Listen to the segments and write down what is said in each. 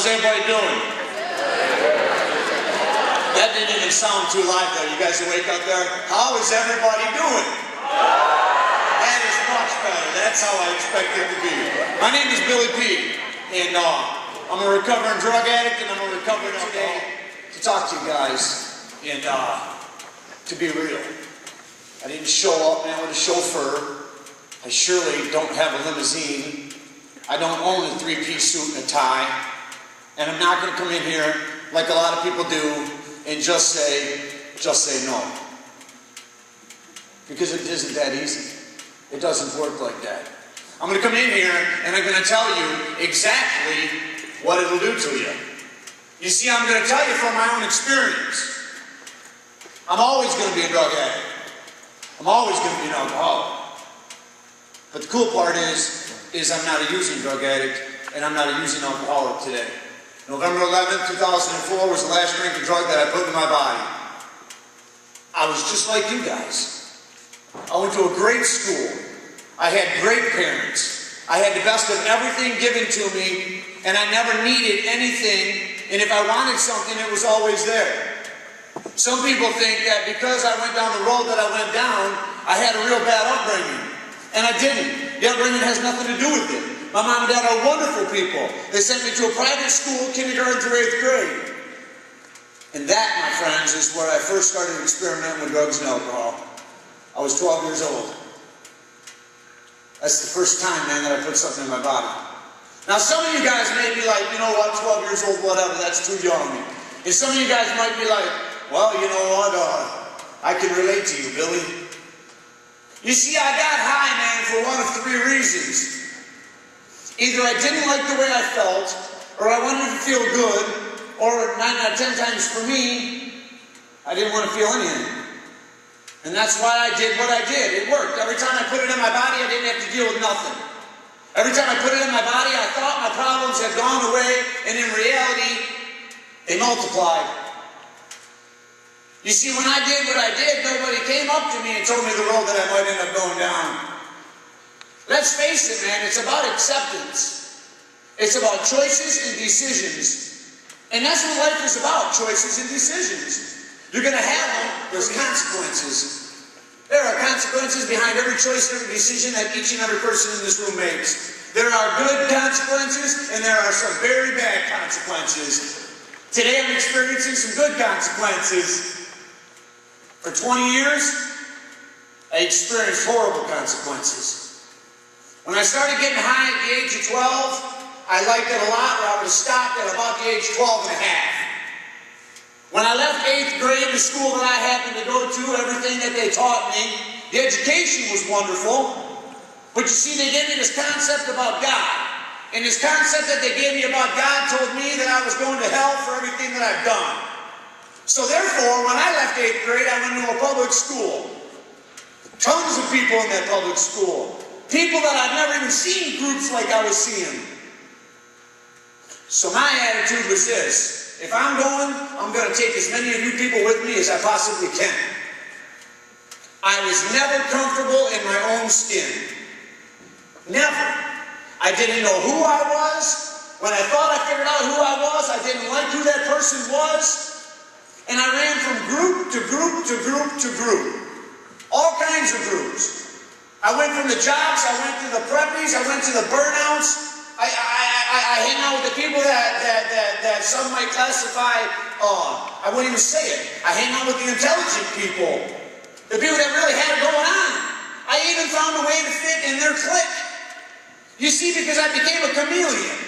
How's everybody doing? That didn't even sound too live though. You guys awake out there? How is everybody doing? That is much better. That's how I expect it to be. My name is Billy P. And I'm a recovering drug addict and I'm a recovering today to talk to you guys and to be real. I didn't show up, man, with a chauffeur. I surely don't have a limousine. I don't own a three-piece suit and a tie. And I'm not going to come in here like a lot of people do and just say no. Because it isn't that easy. It doesn't work like that. I'm going to come in here and I'm going to tell you exactly what it'll do to you. You see, I'm going to tell you from my own experience. I'm always going to be a drug addict. I'm always going to be an alcoholic. But the cool part is I'm not a using drug addict and I'm not a using alcoholic today. November 11th, 2004 was the last drink of drug that I put in my body. I was just like you guys. I went to a great school. I had great parents. I had the best of everything given to me, and I never needed anything, and if I wanted something, it was always there. Some people think that because I went down the road that I went down, I had a real bad upbringing, and I didn't. The upbringing has nothing to do with it. My mom and dad are wonderful people. They sent me to a private school, kindergarten through 8th grade. And that, my friends, is where I first started experimenting with drugs and alcohol. I was 12 years old. That's the first time, man, that I put something in my body. Now, some of you guys may be like, you know what, 12 years old, whatever, that's too young. And some of you guys might be like, well, you know what, I can relate to you, Billy. You see, I got high, man, for one of three reasons. Either I didn't like the way I felt, or I wanted to feel good, or 9 out of 10 times for me, I didn't want to feel anything. And that's why I did what I did. It worked. Every time I put it in my body, I didn't have to deal with nothing. Every time I put it in my body, I thought my problems had gone away, and in reality, they multiplied. You see, when I did what I did, nobody came up to me and told me the road that I might end up going down. Let's face it, man, it's about acceptance. It's about choices and decisions. And that's what life is about, choices and decisions. You're going to have them, there's consequences. There are consequences behind every choice and every decision that each and every person in this room makes. There are good consequences and there are some very bad consequences. Today I'm experiencing some good consequences. For 20 years, I experienced horrible consequences. When I started getting high at the age of 12, I liked it a lot, where I would have stopped at about the age 12 and a half. When I left 8th grade, the school that I happened to go to, everything that they taught me, the education was wonderful, but you see, they gave me this concept about God. And this concept that they gave me about God told me that I was going to hell for everything that I've done. So therefore, when I left 8th grade, I went to a public school. Tons of people in that public school. People that I've never even seen groups like I was seeing. So my attitude was this: if I'm going to take as many of you people with me as I possibly can. I was never comfortable in my own skin. Never. I didn't know who I was. When I thought I figured out who I was, I didn't like who that person was. And I ran from group to group to group to group. All kinds of groups. I went from the jocks, I went to the preppies, I went to the burnouts. I hang out with the people that some might classify, I wouldn't even say it. I hang out with the intelligent people. The people that really had it going on. I even found a way to fit in their clique. You see, because I became a chameleon.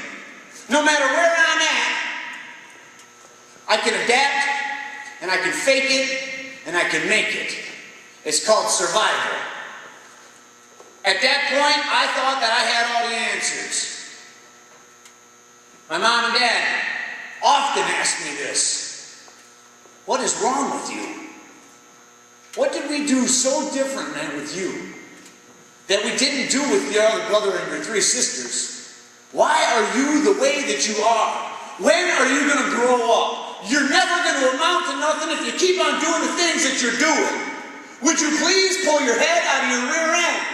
No matter where I'm at, I can adapt, and I can fake it, and I can make it. It's called survival. At that point, I thought that I had all the answers. My mom and dad often asked me this: what is wrong with you? What did we do so different, man, with you that we didn't do with your other brother and your three sisters? Why are you the way that you are? When are you going to grow up? You're never going to amount to nothing if you keep on doing the things that you're doing. Would you please pull your head out of your rear end?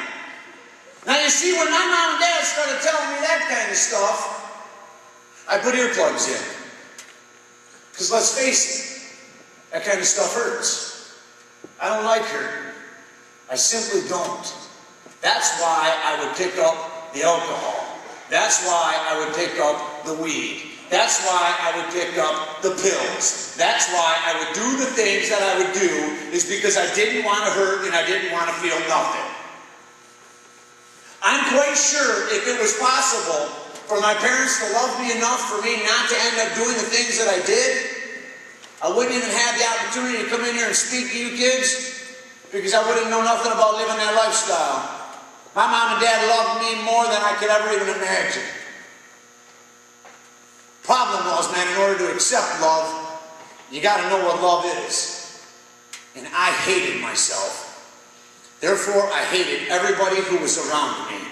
Now you see, when my mom and dad started telling me that kind of stuff, I put earplugs in. Because let's face it, that kind of stuff hurts. I don't like hurting. I simply don't. That's why I would pick up the alcohol. That's why I would pick up the weed. That's why I would pick up the pills. That's why I would do the things that I would do, is because I didn't want to hurt and I didn't want to feel nothing. I'm quite sure if it was possible for my parents to love me enough for me not to end up doing the things that I did, I wouldn't even have the opportunity to come in here and speak to you kids, because I wouldn't know nothing about living that lifestyle. My mom and dad loved me more than I could ever even imagine. Problem was, man, in order to accept love, you got to know what love is. And I hated myself. Therefore, I hated everybody who was around me.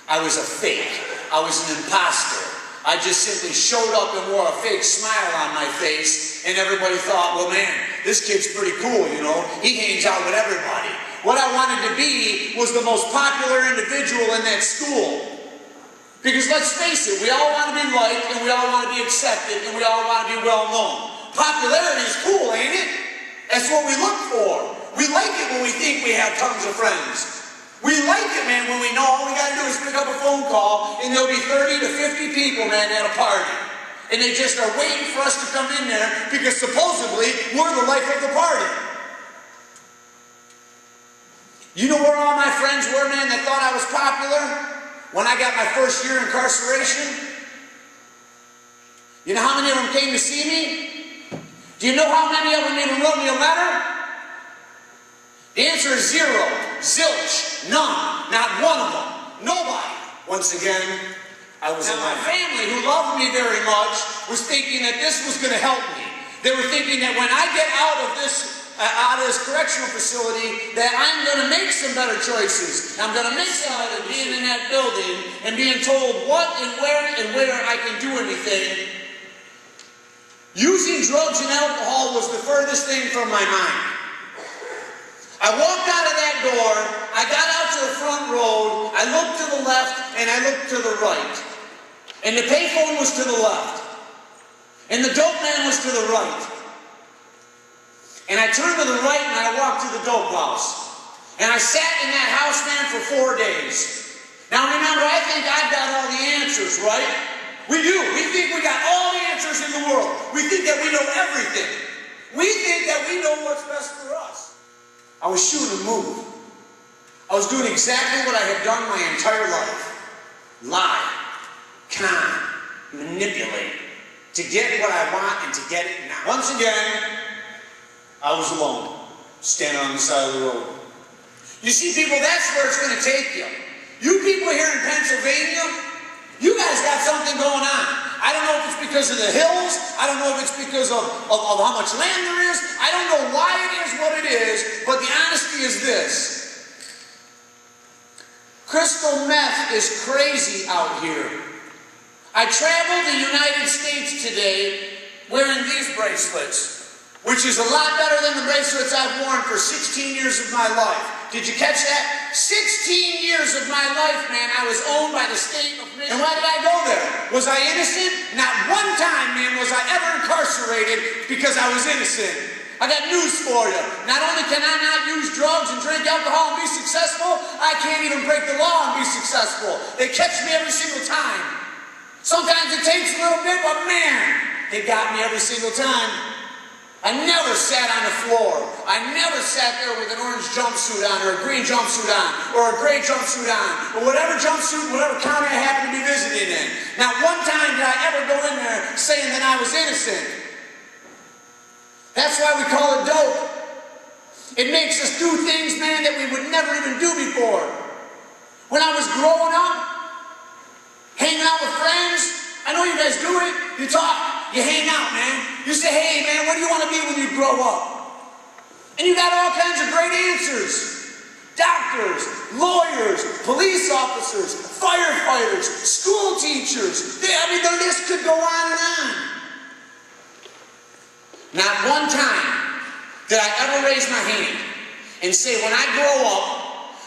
I was a fake. I was an imposter. I just simply showed up and wore a fake smile on my face, and everybody thought, well, man, this kid's pretty cool, you know. He hangs out with everybody. What I wanted to be was the most popular individual in that school. Because let's face it, we all want to be liked, and we all want to be accepted, and we all want to be well known. Popularity is cool, ain't it? That's what we look for. We like it when we think we have tons of friends. We like it, man, when we know all we got to do is pick up a phone call, and there'll be 30 to 50 people, man, at a party. And they just are waiting for us to come in there because supposedly we're the life of the party. You know where all my friends were, man, that thought I was popular? When I got my first year in incarceration? You know how many of them came to see me? Do you know how many of them even wrote me a letter? The answer is zero. Zilch. None. Not one of them. Nobody. Once again, I was in my family, who loved me very much, was thinking that this was going to help me. They were thinking that when I get out of this correctional facility, that I'm going to make some better choices. I'm going to make some better being in that building and being told what and where I can do anything. Using drugs and alcohol was the furthest thing from my mind. I walked out of that door, I got out to the front road, I looked to the left and I looked to the right. And the payphone was to the left. And the dope man was to the right. And I turned to the right and I walked to the dope house. And I sat in that house, man, for 4 days. Now remember, I think I've got all the answers, right? We do. We think we got all the answers in the world. We think that we know everything. We think that we know what's best for us. I was shooting a move. I was doing exactly what I had done my entire life. Lie, con, manipulate, to get what I want and to get it now. Once again, I was alone, standing on the side of the road. You see, people, that's where it's going to take you. You people here in Pennsylvania, you guys got something going on. I don't know if it's because of the hills. I don't know if it's because of how much land there is. I don't know why it is what it is, but the honesty is this. Crystal meth is crazy out here. I traveled the United States today wearing these bracelets, which is a lot better than the bracelets I've worn for 16 years of my life. Did you catch that? 16 years of my life, man, I was owned by the state of Michigan. And why did I go there? Was I innocent? Not one time, man, was I ever incarcerated because I was innocent. I got news for you. Not only can I not use drugs and drink alcohol and be successful, I can't even break the law and be successful. They catch me every single time. Sometimes it takes a little bit, but man, they got me every single time. I never sat on the floor. I never sat there with an orange jumpsuit on, or a green jumpsuit on, or a gray jumpsuit on, or whatever jumpsuit, whatever county I happened to be visiting in. Not one time did I ever go in there saying that I was innocent. That's why we call it dope. It makes us do things, man, that we would never even do before. When I was growing up, hanging out with friends, I know you guys do it. You talk. You hang out, man. You say, hey, man, what do you want to be when you grow up? And you got all kinds of great answers. Doctors, lawyers, police officers, firefighters, school teachers. The list could go on and on. Not one time did I ever raise my hand and say, when I grow up,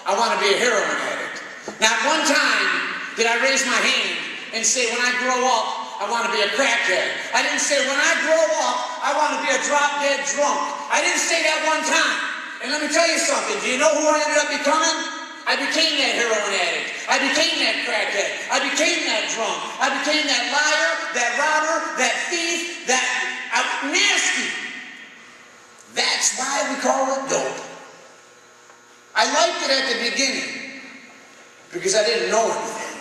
I want to be a heroin addict. Not one time did I raise my hand and say, when I grow up, I want to be a crackhead. I didn't say, when I grow up, I want to be a drop-dead drunk. I didn't say that one time. And let me tell you something. Do you know who I ended up becoming? I became that heroin addict. I became that crackhead. I became that drunk. I became that liar, that robber, that thief, that nasty. That's why we call it dope. I liked it at the beginning because I didn't know anything.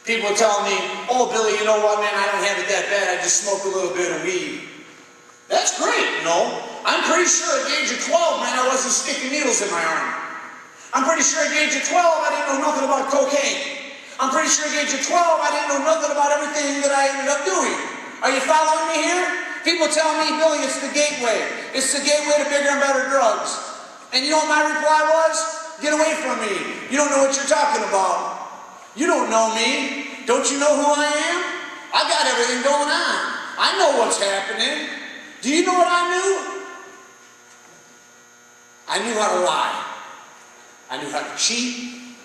People tell me, oh, Billy, you know what, man, I don't have it that bad. I just smoke a little bit of weed. That's great, you know. I'm pretty sure at the age of 12, man, I wasn't sticking needles in my arm. I'm pretty sure at the age of 12, I didn't know nothing about cocaine. I'm pretty sure at the age of 12, I didn't know nothing about everything that I ended up doing. Are you following me here? People tell me, Billy, it's the gateway. It's the gateway to bigger and better drugs. And you know what my reply was? Get away from me. You don't know what you're talking about. You don't know me. Don't you know who I am? I got everything going on. I know what's happening. Do you know what I knew? I knew how to lie. I knew how to cheat.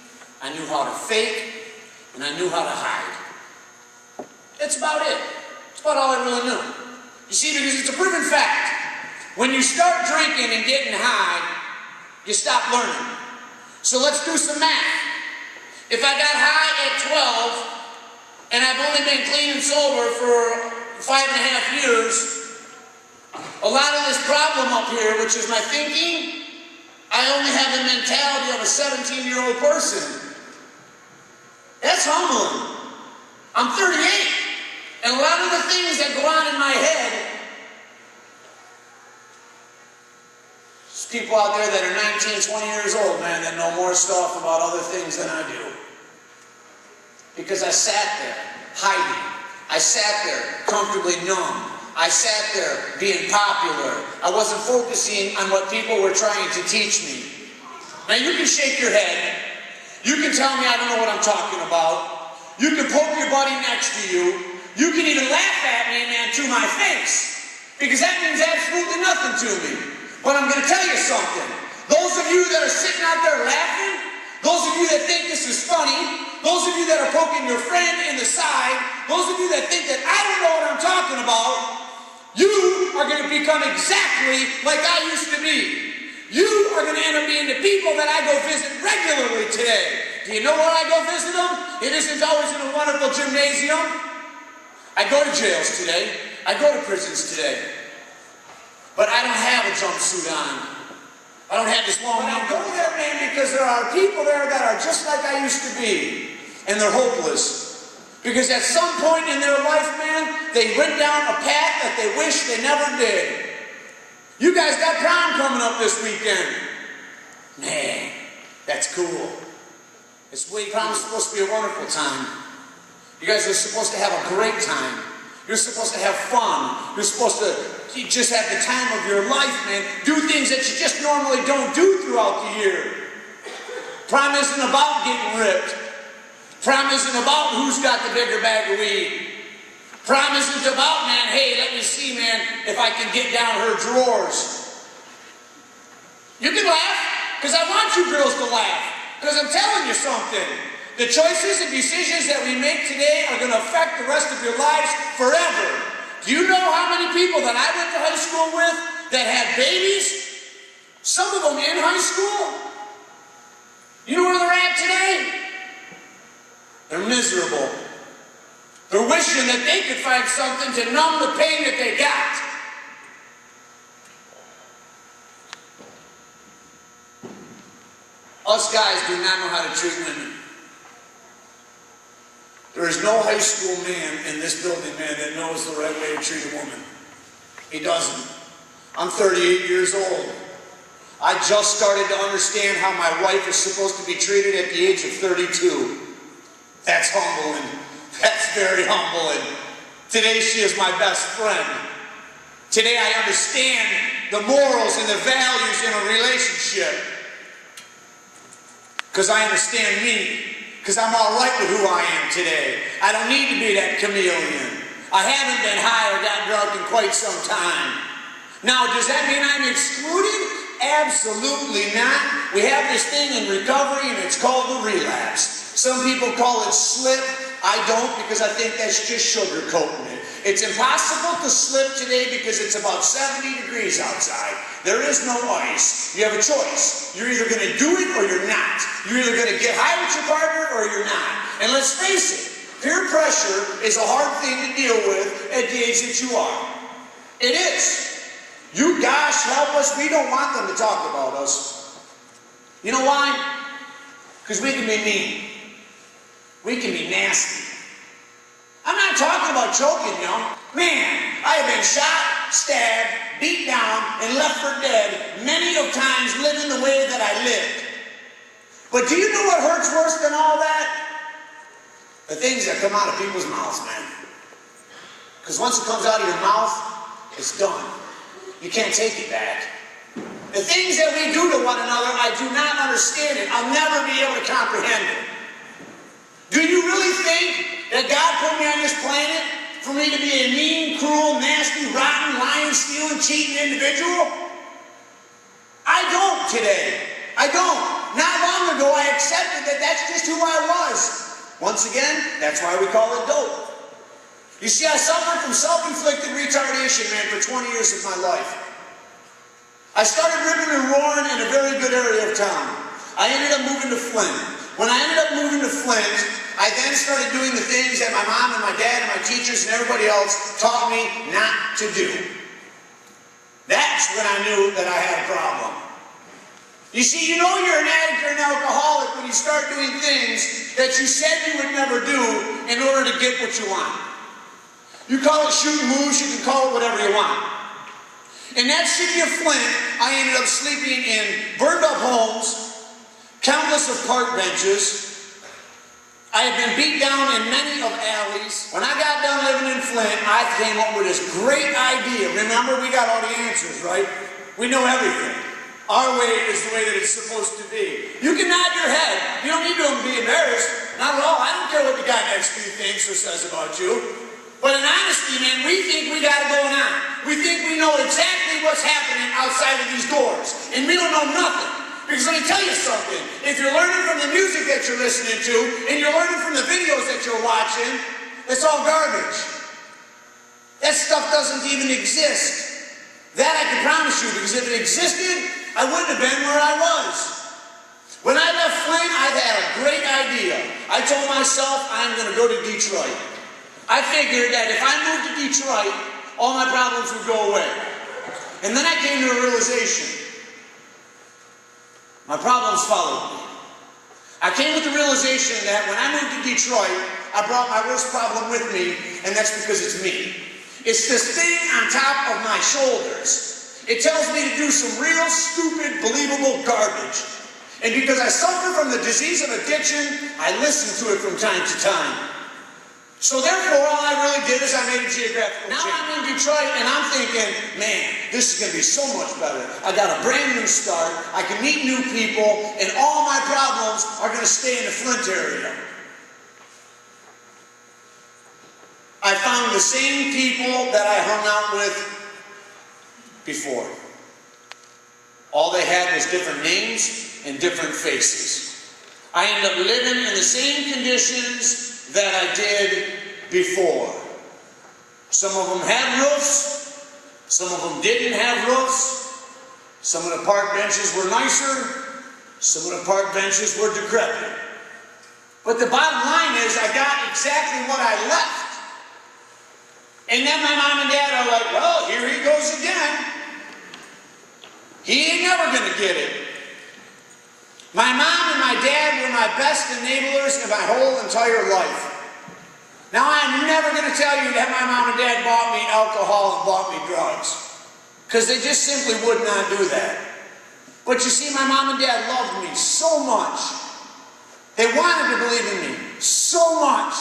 I knew how to fake. And I knew how to hide. That's about it. That's about all I really knew. You see, because it's a proven fact. When you start drinking and getting high, you stop learning. So let's do some math. If I got high at 12, and I've only been clean and sober for 5.5 years, a lot of this problem up here, which is my thinking, I only have the mentality of a 17-year-old person. That's humbling. I'm 38, and a lot of the things that go on in my head, there's people out there that are 19, 20 years old, man, that know more stuff about other things than I do. Because I sat there hiding. I sat there comfortably numb. I sat there being popular. I wasn't focusing on what people were trying to teach me. Now you can shake your head. You can tell me I don't know what I'm talking about. You can poke your buddy next to you. You can even laugh at me, man, to my face. Because that means absolutely nothing to me. But I'm going to tell you something. Those of you that are sitting out there laughing, those of you that think this is funny, those of you that are poking your friend in the side, those of you that think that I don't know what I'm talking about, you are going to become exactly like I used to be. You are going to end up being the people that I go visit regularly today. Do you know where I go visit them? It isn't always in a wonderful gymnasium. I go to jails today. I go to prisons today. But I don't have a jumpsuit on. I don't have this long. But I go there, man, because there are people there that are just like I used to be. And they're hopeless. Because at some point in their life, man, they went down a path that they wish they never did. You guys got prom coming up this weekend. Man, that's cool. Prom's supposed to be a wonderful time. You guys are supposed to have a great time. You're supposed to have fun. You're supposed to just have the time of your life, man. Do things that you just normally don't do throughout the year. Prom isn't about getting ripped. Prom isn't about who's got the bigger bag of weed. Prom isn't about, man, hey, let me see, man, if I can get down her drawers. You can laugh, because I want you girls to laugh. Because I'm telling you something. The choices and decisions that we make today are going to affect the rest of your lives forever. Do you know how many people that I went to high school with that had babies? Some of them in high school. You know where they're at today? They're miserable. They're wishing that they could find something to numb the pain that they got. Us guys do not know how to treat women. There is no high school man in this building, man, that knows the right way to treat a woman. He doesn't. I'm 38 years old. I just started to understand how my wife is supposed to be treated at the age of 32. That's humbling. That's very humbling. Today she is my best friend. Today I understand the morals and the values in a relationship. Because I understand me. Because I'm all right with who I am today. I don't need to be that chameleon. I haven't been high or got drunk in quite some time. Now, does that mean I'm excluded? Absolutely not. We have this thing in recovery and it's called the relapse. Some people call it slip. I don't, because I think that's just sugarcoating it. It's impossible to slip today because it's about 70 degrees outside. There is no ice. You have a choice. You're either going to do it or you're not. You're either going to get high with your partner or you're not. And let's face it, peer pressure is a hard thing to deal with at the age that you are. It is. You, gosh, help us. We don't want them to talk about us. You know why? Because we can be mean. We can be nasty. I'm not talking about choking, you know. Man, I have been shot, stabbed, beat down, and left for dead many of times living the way that I lived. But do you know what hurts worse than all that? The things that come out of people's mouths, man. Because once it comes out of your mouth, it's done. You can't take it back. The things that we do to one another, I do not understand it. I'll never be able to comprehend it. Do you really think that God put me on this planet for me to be a mean, cruel, nasty, rotten, lying, stealing, cheating individual? I don't today. I don't. Not long ago, I accepted that that's just who I was. Once again, that's why we call it dope. You see, I suffered from self-inflicted retardation, man, for 20 years of my life. I started ripping and roaring in a very good area of town. I ended up moving to Flint. When I ended up moving to Flint, I then started doing the things that my mom and my dad and my teachers and everybody else taught me not to do. That's when I knew that I had a problem. You see, you know you're an addict or an alcoholic when you start doing things that you said you would never do in order to get what you want. You call it shooting moves, you can call it whatever you want. In that city of Flint, I ended up sleeping in burned up homes, countless of park benches. I had been beat down in many of alleys. When I got done living in Flint, I came up with this great idea. Remember, we got all the answers, right? We know everything. Our way is the way that it's supposed to be. You can nod your head. You don't need to be embarrassed. Not at all. I don't care what the guy next to you thinks or says about you. But in honesty, man, we think we got it going on. We think we know exactly what's happening outside of these doors. And we don't know nothing. Because let me tell you something. If you're learning from the music that you're listening to, and you're learning from the videos that you're watching, it's all garbage. That stuff doesn't even exist. That I can promise you, because if it existed, I wouldn't have been where I was. When I left Flint, I had a great idea. I told myself I'm going to go to Detroit. I figured that if I moved to Detroit, all my problems would go away. And then I came to a realization. My problems followed me. I came with the realization that when I moved to Detroit, I brought my worst problem with me, and that's because it's me. It's this thing on top of my shoulders. It tells me to do some real stupid, believable garbage. And because I suffer from the disease of addiction, I listen to it from time to time. So therefore, all I really did is I made a geographical change. Now I'm in Detroit, and I'm thinking, man, this is going to be so much better. I got a brand new start. I can meet new people, and all my problems are going to stay in the Flint area. I found the same people that I hung out with before. All they had was different names and different faces. I ended up living in the same conditions that I did before. Some of them had roofs, some of them didn't have roofs, some of the park benches were nicer, some of the park benches were decrepit. But the bottom line is I got exactly what I left. And then my mom and dad are like, well, here he goes again. He ain't never gonna get it. My mom and my dad were my best enablers in my whole entire life. Now, I'm never going to tell you that my mom and dad bought me alcohol and bought me drugs. Because they just simply would not do that. But you see, my mom and dad loved me so much. They wanted to believe in me so much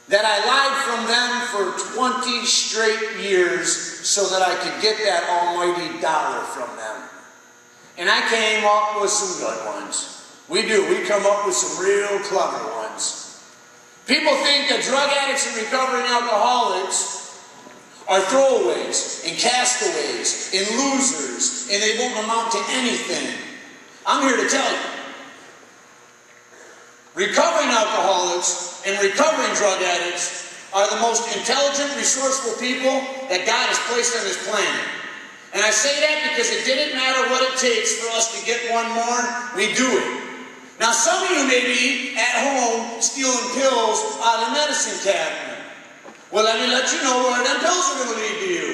that I lied from them for 20 straight years so that I could get that almighty dollar from them. And I came up with some good ones. We do. We come up with some real clever ones. People think that drug addicts and recovering alcoholics are throwaways and castaways and losers, and they won't amount to anything. I'm here to tell you. Recovering alcoholics and recovering drug addicts are the most intelligent, resourceful people that God has placed on this planet. And I say that because it didn't matter what it takes for us to get one more, we do it. Now some of you may be at home stealing pills out of the medicine cabinet. Well, let me let you know where them pills are going to lead to you.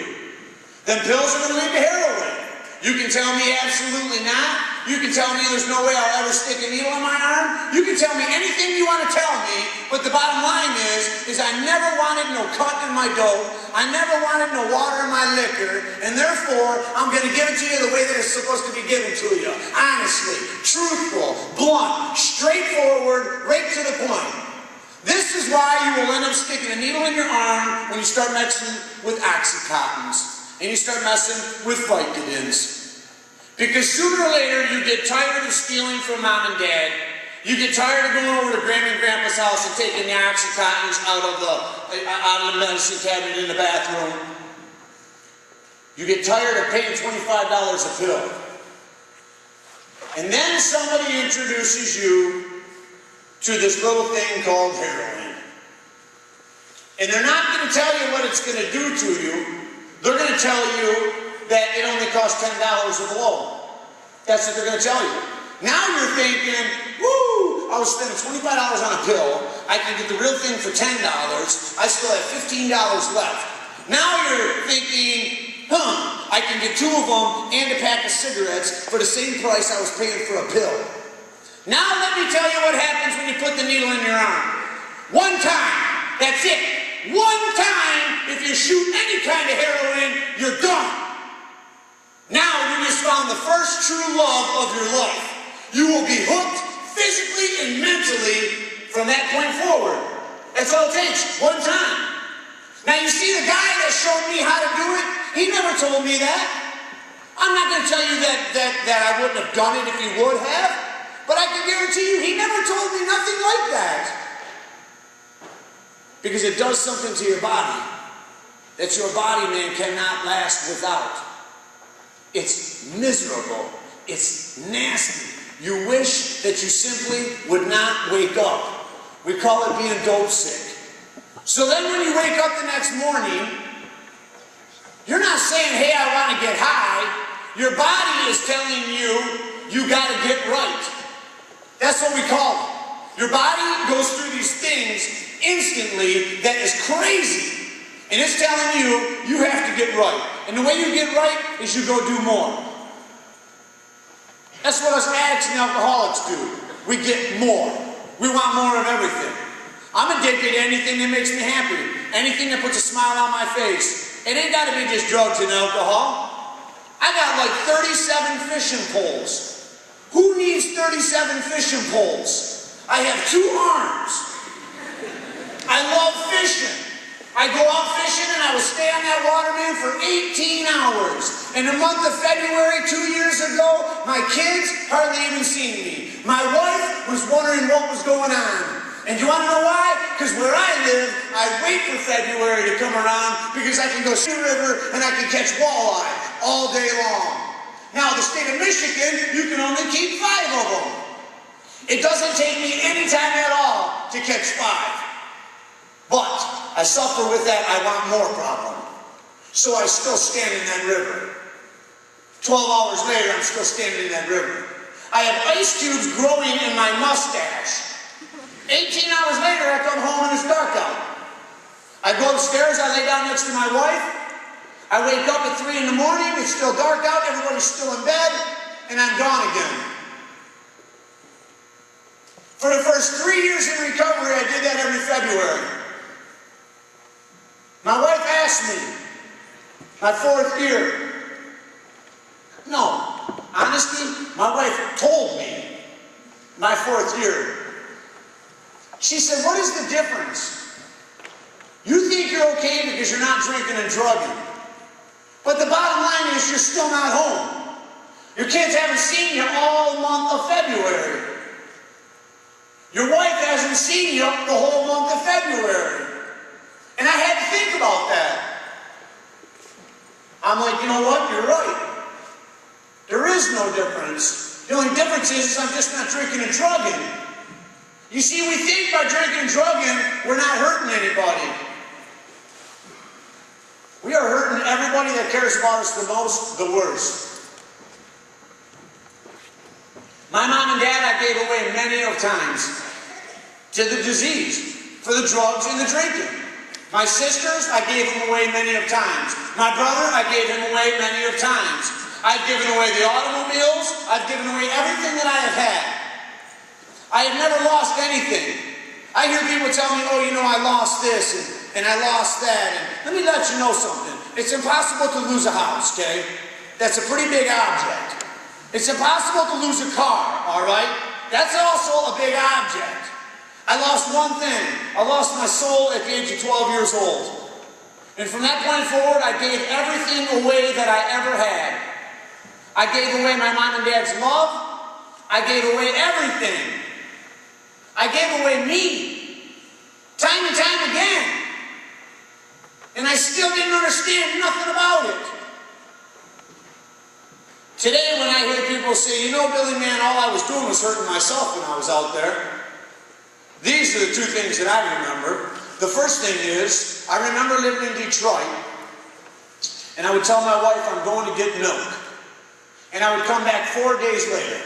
Them pills are going to lead to heroin. You can tell me absolutely not. You can tell me there's no way I'll ever stick a needle in my arm. You can tell me anything you want to tell me, but the bottom line is I never wanted no cut in my dough. I never wanted no water in my liquor, and therefore I'm going to give it to you the way that it's supposed to be given to you. Honestly, truthful, blunt, straightforward, right to the point. This is why you will end up sticking a needle in your arm when you start messing with Oxycontins and you start messing with Vicodins. Because sooner or later you get tired of stealing from mom and dad. You get tired of going over to Grandma and Grandpa's house and taking the Oxycontins out of the medicine cabinet in the bathroom. You get tired of paying $25 a pill. And then somebody introduces you to this little thing called heroin. And they're not going to tell you what it's going to do to you. They're going to tell you that it only costs $10 a blow. That's what they're going to tell you. Now you're thinking, woo, I was spending $25 on a pill. I can get the real thing for $10. I still have $15 left. Now you're thinking, I can get 2 of them and a pack of cigarettes for the same price I was paying for a pill. Now let me tell you what happens when you put the needle in your arm. One time, that's it. One time, if you shoot any kind of heroin, you're done. Now you just found the first true love of your life. You will be hooked physically and mentally from that point forward. That's all it takes, one time. Now you see the guy that showed me how to do it, he never told me that. I'm not going to tell you that I wouldn't have done it if he would have, but I can guarantee you he never told me nothing like that. Because it does something to your body that your body, man, cannot last without. It's miserable. It's nasty. You wish that you simply would not wake up. We call it being dope sick. So then when you wake up the next morning, you're not saying, hey, I want to get high. Your body is telling you, you got to get right. That's what we call it. Your body goes through these things instantly that is crazy. And it's telling you, you have to get right. And the way you get right is you go do more. That's what us addicts and alcoholics do. We get more. We want more of everything. I'm addicted to anything that makes me happy. Anything that puts a smile on my face. It ain't got to be just drugs and alcohol. I got like 37 fishing poles. Who needs 37 fishing poles? I have 2 arms. I love fishing. I go out fishing and I would stay on that water, man, for 18 hours. In the month of February 2 years ago, my kids hardly even seen me. My wife was wondering what was going on. And do you want to know why? Because where I live, I wait for February to come around because I can go see the river and I can catch walleye all day long. Now, the state of Michigan, you can only keep 5 of them. It doesn't take me any time at all to catch 5. But I suffer with that I want more problem. So I still stand in that river. 12 hours later, I'm still standing in that river. I have ice cubes growing in my mustache. 18 hours later, I come home and it's dark out. I go upstairs, I lay down next to my wife. I wake up at 3 in the morning, it's still dark out, everybody's still in bed, and I'm gone again. For the first 3 years in recovery, I did that every February. My wife asked me, my 4th year. No, honestly, my wife told me my 4th year. She said, what is the difference? You think you're okay because you're not drinking and drugging. But the bottom line is you're still not home. Your kids haven't seen you all month of February. Your wife hasn't seen you the whole month of February. And I had to think about that. I'm like, you know what? You're right. There is no difference. The only difference is I'm just not drinking and drugging. You see, we think by drinking and drugging, we're not hurting anybody. We are hurting everybody that cares about us the most, the worst. My mom and dad, I gave away many of times to the disease, for the drugs and the drinking. My sisters, I gave them away many of times. My brother, I gave him away many of times. I've given away the automobiles. I've given away everything that I have had. I have never lost anything. I hear people tell me, oh, you know, I lost this and I lost that. And let me let you know something. It's impossible to lose a house, okay? That's a pretty big object. It's impossible to lose a car, all right? That's also a big object. I lost one thing. I lost my soul at the age of 12 years old. And from that point forward, I gave everything away that I ever had. I gave away my mom and dad's love. I gave away everything. I gave away me. Time and time again. And I still didn't understand nothing about it. Today when I hear people say, you know, Billy, man, all I was doing was hurting myself when I was out there. These are the two things that I remember. The first thing is, I remember living in Detroit, and I would tell my wife I'm going to get milk. And I would come back 4 days later,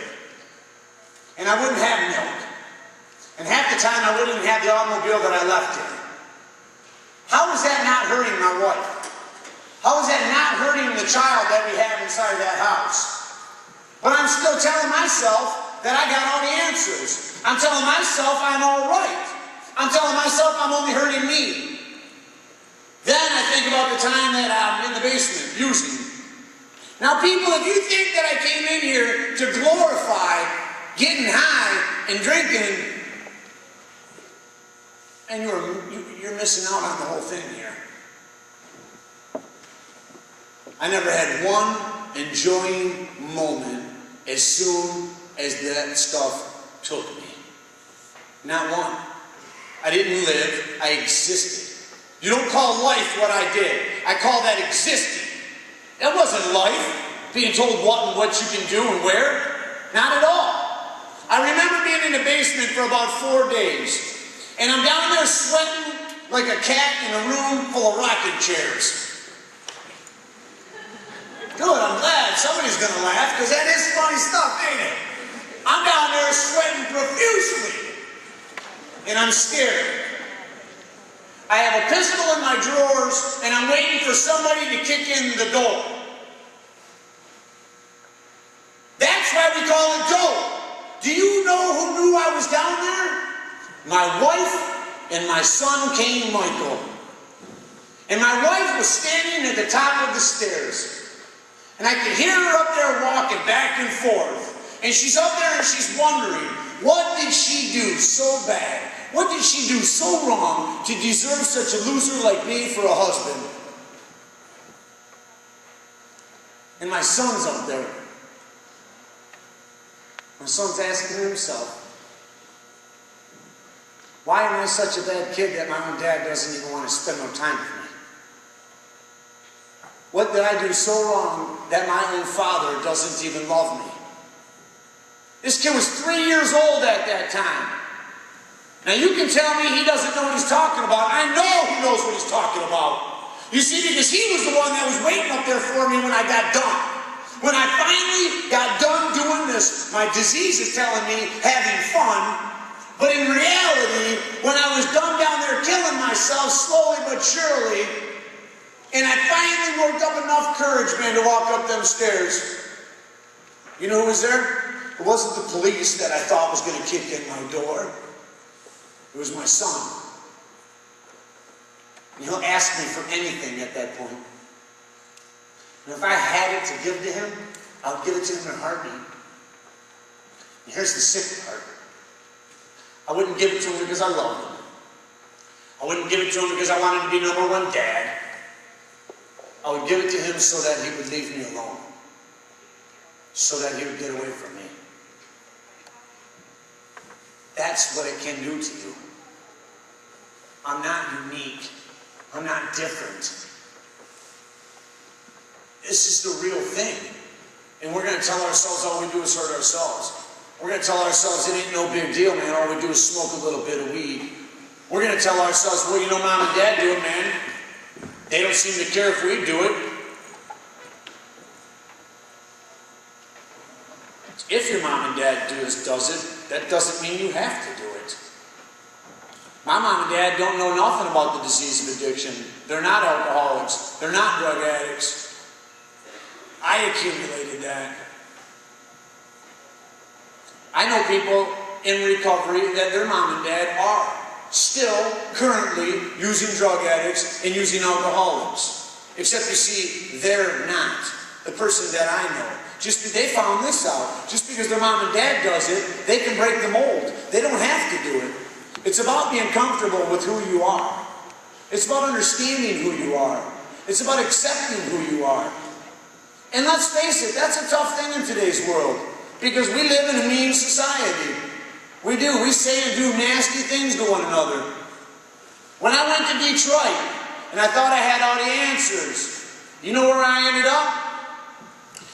and I wouldn't have milk. And half the time I wouldn't even have the automobile that I left in. How is that not hurting my wife? How is that not hurting the child that we have inside that house? But I'm still telling myself that I got all the answers. I'm telling myself I'm all right. I'm telling myself I'm only hurting me. Then I think about the time that I'm in the basement using. Now people, if you think that I came in here to glorify getting high and drinking, and you're missing out on the whole thing here. I never had one enjoying moment as soon as that stuff took me. Not one. I didn't live, I existed. You don't call life what I did. I call that existing. That wasn't life, being told what you can do and where. Not at all. I remember being in the basement for about 4 days. And I'm down there sweating like a cat in a room full of rocking chairs. Good, I'm glad somebody's going to laugh, because that is funny stuff, ain't it? I'm down there sweating profusely. And I'm scared. I have a pistol in my drawers, and I'm waiting for somebody to kick in the door. That's why we call it door. Do you know who knew I was down there? My wife and my son, Cain Michael. And my wife was standing at the top of the stairs. And I could hear her up there walking back and forth. And she's up there and she's wondering, what did she do so bad? What did she do so wrong to deserve such a loser like me for a husband? And my son's up there. My son's asking himself, why am I such a bad kid that my own dad doesn't even want to spend no time with me? What did I do so wrong that my own father doesn't even love me? This kid was 3 years old at that time. Now you can tell me he doesn't know what he's talking about. I know he knows what he's talking about. You see, because he was the one that was waiting up there for me when I got done. When I finally got done doing this, my disease is telling me having fun. But in reality, when I was done down there killing myself slowly but surely, and I finally worked up enough courage, man, to walk up them stairs, you know who was there? It wasn't the police that I thought was going to kick in my door. It was my son. And he'll ask me for anything at that point. And if I had it to give to him, I'll give it to him in a heartbeat. And here's the sick part. I wouldn't give it to him because I loved him. I wouldn't give it to him because I wanted to be number one dad. I would give it to him so that he would leave me alone. So that he would get away from me. That's what it can do to you. I'm not unique. I'm not different. This is the real thing. And we're going to tell ourselves all we do is hurt ourselves. We're going to tell ourselves it ain't no big deal, man. All we do is smoke a little bit of weed. We're going to tell ourselves, well, you know, mom and dad do it, man. They don't seem to care if we do it. If your mom and dad does it, that doesn't mean you have to do it. My mom and dad don't know nothing about the disease of addiction. They're not alcoholics. They're not drug addicts. I accumulated that. I know people in recovery that their mom and dad are still currently using drug addicts and using alcoholics. Except you see, they're not. The person that I know. They found this out. Just because their mom and dad does it, they can break the mold. They don't have to do it. It's about being comfortable with who you are. It's about understanding who you are. It's about accepting who you are. And let's face it, that's a tough thing in today's world. Because we live in a mean society. We do. We say and do nasty things to one another. When I went to Detroit, and I thought I had all the answers, you know where I ended up?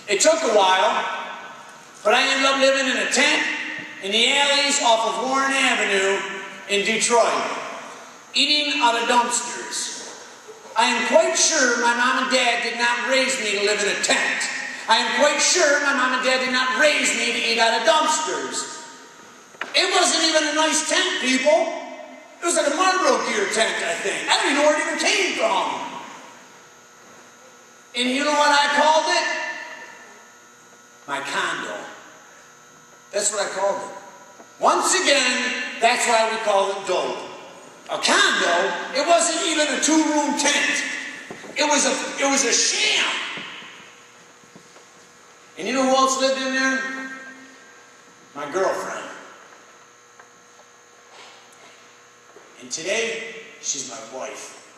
It took a while, but I ended up living in a tent in the alleys off of Warren Avenue in Detroit, eating out of dumpsters. I am quite sure my mom and dad did not raise me to live in a tent. I am quite sure my mom and dad did not raise me to eat out of dumpsters. It wasn't even a nice tent, people. It was like a Marlboro gear tent, I think. I don't even know where it even came from. And you know what I called it? My condo. That's what I called it. Once again, that's why we call it dope. A condo, it wasn't even a 2-room tent. It was a sham. And you know who else lived in there? My girlfriend. And today, she's my wife.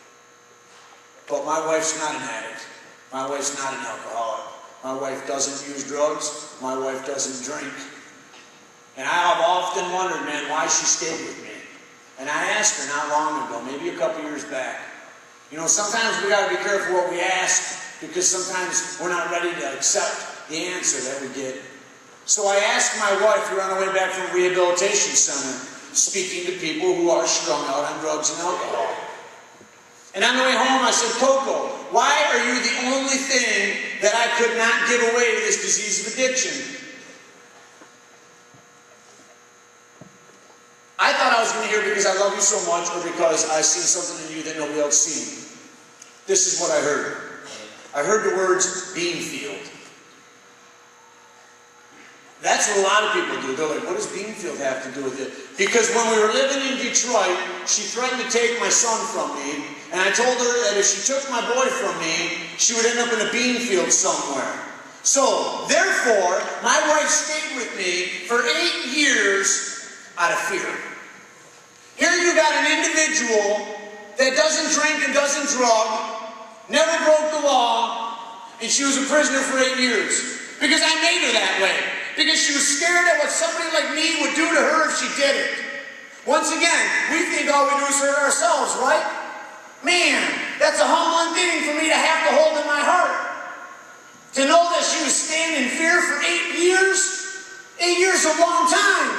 But my wife's not an addict. My wife's not an alcoholic. My wife doesn't use drugs. My wife doesn't drink. And I have often wondered, man, why she stayed with me. And I asked her not long ago, maybe a couple years back. You know, sometimes we got to be careful what we ask, because sometimes we're not ready to accept the answer that we get. So I asked my wife, we were on the way back from a rehabilitation center, speaking to people who are strung out on drugs and alcohol. And on the way home, I said, Coco, why are you the only thing that I could not give away to this disease of addiction? I thought I was going to hear because I love you so much, or because I seen something in you that nobody else seen. This is what I heard. I heard the words, bean field. That's what a lot of people do. They're like, what does Beanfield have to do with it? Because when we were living in Detroit, she threatened to take my son from me, and I told her that if she took my boy from me, she would end up in a bean field somewhere. So, therefore, my wife stayed with me for 8 years out of fear. Here you got an individual that doesn't drink and doesn't drug, never broke the law, and she was a prisoner for 8 years. Because I made her that way. Because she was scared of what somebody like me would do to her if she did it. Once again, we think all we do is hurt ourselves, right? Man, that's a humbling thing for me to have to hold in my heart. To know that she was staying in fear for 8 years? 8 years is a long time.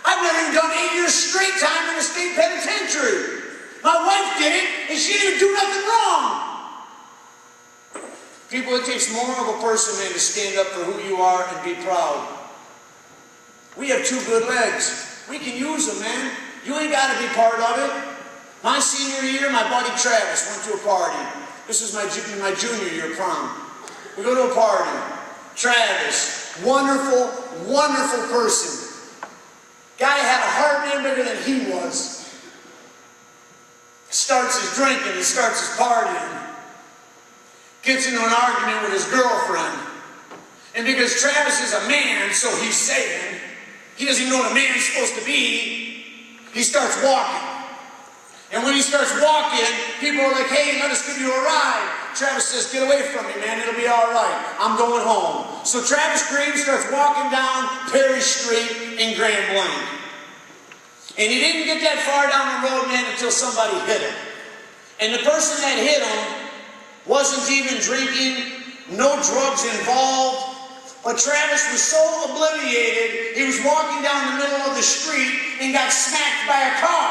I've never even done 8 years straight time in a state penitentiary. My wife did it, and she didn't do nothing wrong. People, it takes more of a person, man, to stand up for who you are and be proud. We have 2 good legs. We can use them, man. You ain't got to be part of it. My senior year, my buddy Travis went to a party. This was my junior year prom. We go to a party. Travis, wonderful, wonderful person. Guy had a heart man bigger than he was. Starts his drinking, he starts his partying. Gets into an argument with his girlfriend. And because Travis is a man, so he's saying, he doesn't even know what a man's supposed to be, he starts walking. And when he starts walking, people are like, hey, let us give you a ride. Travis says, get away from me, man, it'll be all right. I'm going home. So Travis Green starts walking down Perry Street in Grand Blanc. And he didn't get that far down the road, man, until somebody hit him. And the person that hit him wasn't even drinking, no drugs involved, But Travis was so obliviated, he was walking down the middle of the street and got smacked by a car.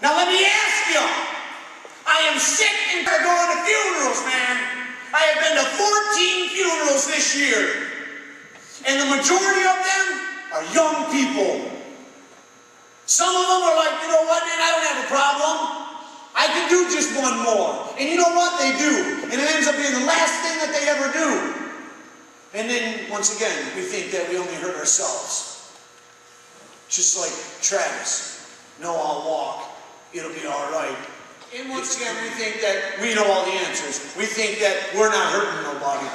Now let me ask you, I am sick and tired of going to funerals, man. I have been to 14 funerals this year, and the majority of them are young people. Some of them are like, you know what, man, I don't have a problem. I can do just one more. And you know what? They do. And it ends up being the last thing that they ever do. And then, once again, we think that we only hurt ourselves. Just like Travis. No, I'll walk. It'll be all right. And once again, we think that we know all the answers. We think that we're not hurting nobody.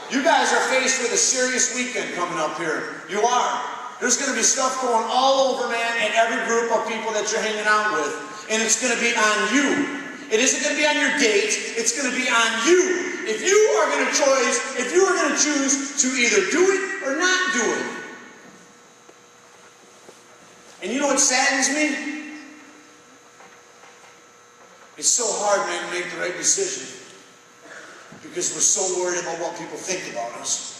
You guys are faced with a serious weekend coming up here. You are. There's going to be stuff going all over, man, in every group of people that you're hanging out with. And it's going to be on you. It isn't going to be on your date. It's going to be on you. If you are going to choose to either do it or not do it. And you know what saddens me? It's so hard, man, to make the right decision. Because we're so worried about what people think about us.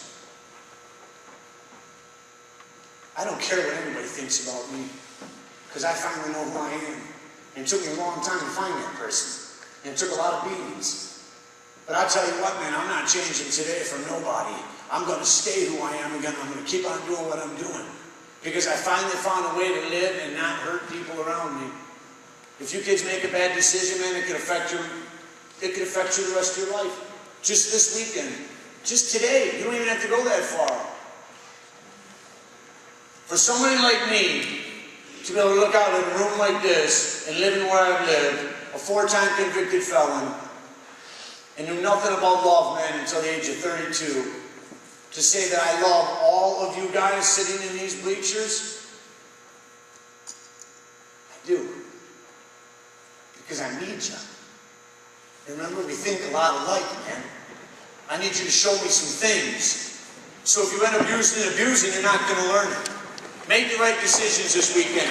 I don't care what anybody thinks about me. Because I finally know who I am. And it took me a long time to find that person. And it took a lot of beatings. But I tell you what, man, I'm not changing today for nobody. I'm going to stay who I am again. I'm going to keep on doing what I'm doing. Because I finally found a way to live and not hurt people around me. If you kids make a bad decision, man, it could affect you the rest of your life. Just this weekend. Just today. You don't even have to go that far. For somebody like me to be able to look out in a room like this and living where I've lived, a 4-time convicted felon, and knew nothing about love, man, until the age of 32, to say that I love all of you guys sitting in these bleachers, I do. Because I need you. Remember, we think a lot alike, man. I need you to show me some things. So if you end up using and abusing, you're not going to learn it. Make the right decisions this weekend.